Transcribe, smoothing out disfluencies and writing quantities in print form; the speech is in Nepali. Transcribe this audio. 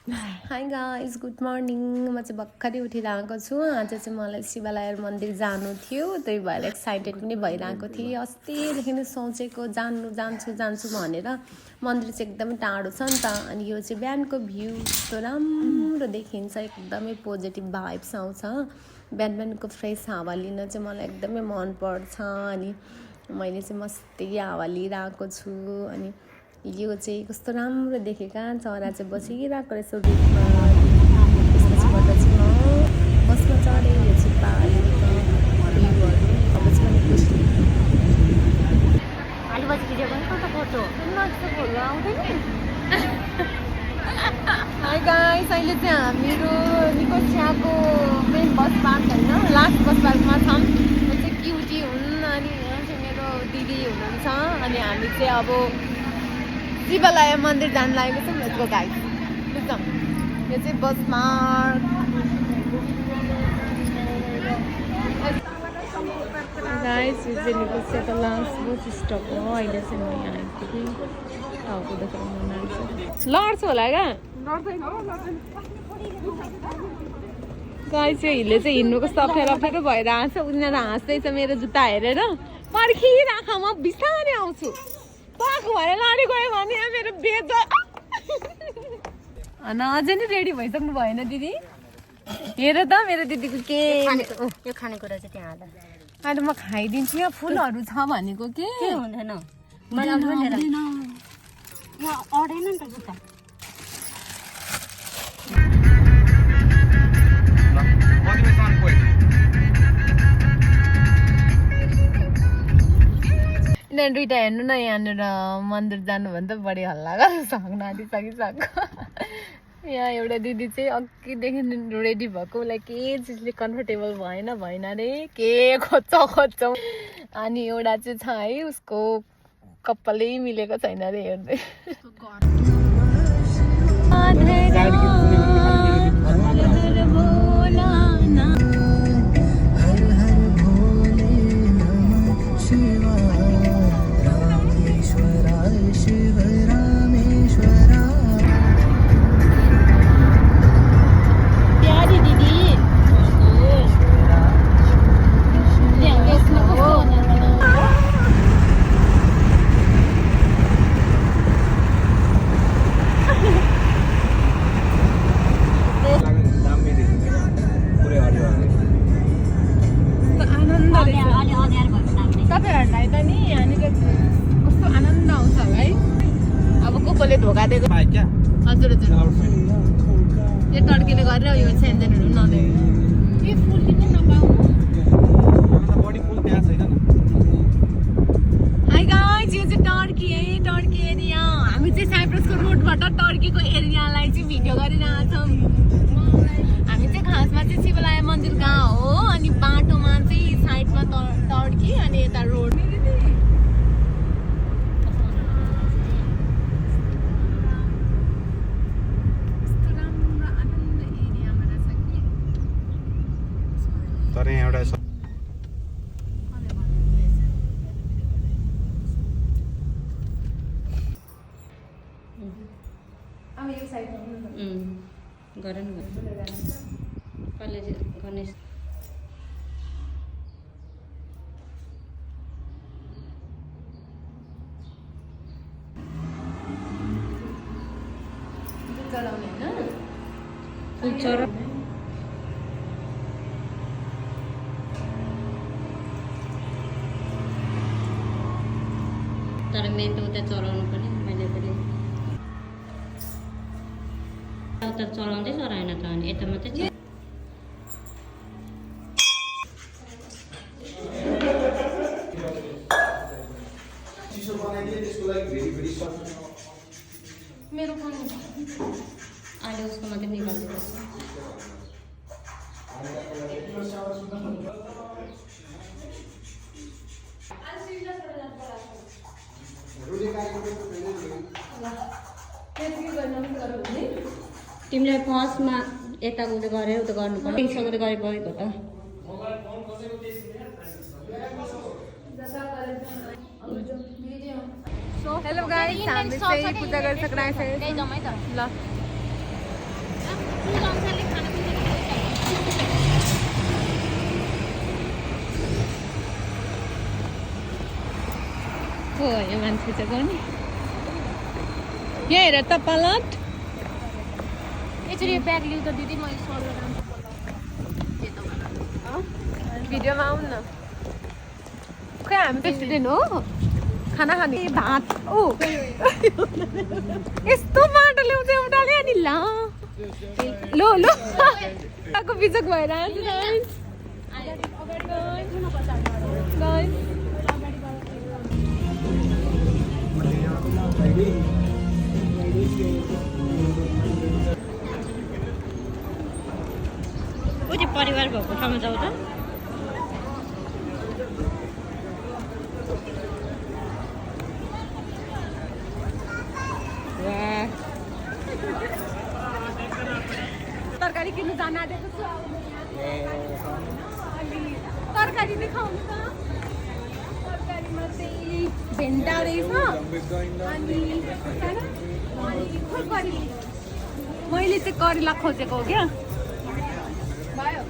Hi guys good morning. म चाहिँ भर्खरै उठिरहेको छु। आज चाहिँ मलाई शिवालय मन्दिर जानु थियो, त्यही भएर एक्साइटेड पनि भइरहेको थिएँ। अस्तिदेखि नै सोचेको जान्छु भनेर। मन्दिर चाहिँ एकदमै टाढो छ नि त। अनि यो चाहिँ बिहानको भ्यू यस्तो राम्रो देखिन्छ, एकदमै पोजिटिभ भाइब्स आउँछ। बिहानको फ्रेस हावा लिन चाहिँ मलाई एकदमै मनपर्छ। अनि मैले चाहिँ मस्तै हावा लिइरहेको छु। अनि यो चाहिँ कस्तो राम्रो देखेका चरा चाहिँ बसिरहेको रहेछ रुखमा। त्यसपछिबाट चाहिँ म बसमा चढेँ। यो चाहिँ पाहाडको भ्यूहरू अब चाहिँ मैले खुसी हाई गाइस, अहिले चाहिँ हामीहरू निकोसियाको मेन बस पार्क होइन, लास्ट बस पार्कमा छौँ। यो चाहिँ क्युटी हुन् अनि यहाँ चाहिँ मेरो दिदी हुनुहुन्छ। अनि हामी चाहिँ अब शिवालय मन्दिर जानु लागेको छौँ। यसको गाइड बुझ्छौँ, यो चाहिँ बस पार्क। गाइस यो चाहिँ निकोसियाको लास्ट बस स्टप हो। अहिले चाहिँ म यहाँ आइपुगेँ। टाउको देखेर मन लाग्छ। लड्छु होला क्या गाइस, यो हिले चाहिँ हिँड्नुको अप्ठ्यारो भइरहेको छ। उनीहरू हाँस्दैछ मेरो जुत्ता हेरेर। पर्खिराख, म बिस्तारै आउँछु। पाख भएर लडी गयो भने मेरो बेइज्जत। अनि अझै नै रेडी भइसक्नु भएन दिदी? हेर त मेरो दिदीको के यो खानेकुरा चाहिँ त्यहाँ हाल। अहिले म खाइदिन्छु। यहाँ फुलहरू छ भनेको के हुँदैन, अडेन नि त जुत्ता। यिनीहरू दुइटा हेर्नु न, यहाँनिर मन्दिर जानुभन्दा बढी हल्ला गरेर सक्नु आँटिसकिसक्यो। यहाँ एउटा दिदी चाहिँ अघिदेखि रेडी भएको, उसलाई के चिजले कम्फर्टेबल भएन अरे के खोज्छौँ। अनि एउटा चाहिँ छ है, उसको कपालै मिलेको छैन अरे हेर्दै। तपाईँहरूलाई त नि यहाँनिर कस्तो आनन्द आउँछ है। अब कसले धोका दिएको? हजुर हजुर, यो टर्कीले गरेर यो सेन्जेनहरू नदिएको। यो फुल किन नपाउनु? हाई गाइस, यो चाहिँ टर्की है, टर्की एरिया। हामी चाहिँ साइप्रसको रोडबाट टर्कीको एरियालाई चाहिँ भिडियो गरिरहेको छौँ। हामी चाहिँ खासमा चाहिँ शिवालय मन्दिर कहाँ हो, अनि बाटोमा चाहिँ साइडमा टर्की अनि यता रोड। तर एउटा अब यो साइडमा गर न कलेज गणेश चलाउने होइन फुल तर मेन त उता चलाउनु पनि मैले पनि उता चलाउँदै चलाएन त। अनि यता मात्रै मेरो फोन अहिले उसको मात्रै निकाल्दैछ। तिमीलाई फर्स्टमा यता उता गरेर उता गर्नु पर्यो, सबै गरेको त। हेलो गाइस, हामी चाहिँ पूजा गरिसकेर आइसकेको छौँ। ल पो हो यो मान्छे चाहिँ पनि यहाँ हेर त पलट एकचोटि यो ब्याग लिउँ त दिदी मैले सल्लाह भिडियोमा आउनु न खै हामी त स्टुडेन्ट हो खाना खाने भात ओ यस्तो बाटो ल्याउँछ एउटाले अनि ल लो लो आको बिजक भएर आउँछ उति परिवार भएको ठाउँमा जाऊ त तरकारी किन्नु जान आँटेको छु अलि तरकारी नै खाउँ त तरकारीमा चाहिँ भेन्डा रहेछ अनि खोइ करेला मैले चाहिँ करेला खोजेको हो क्या भयो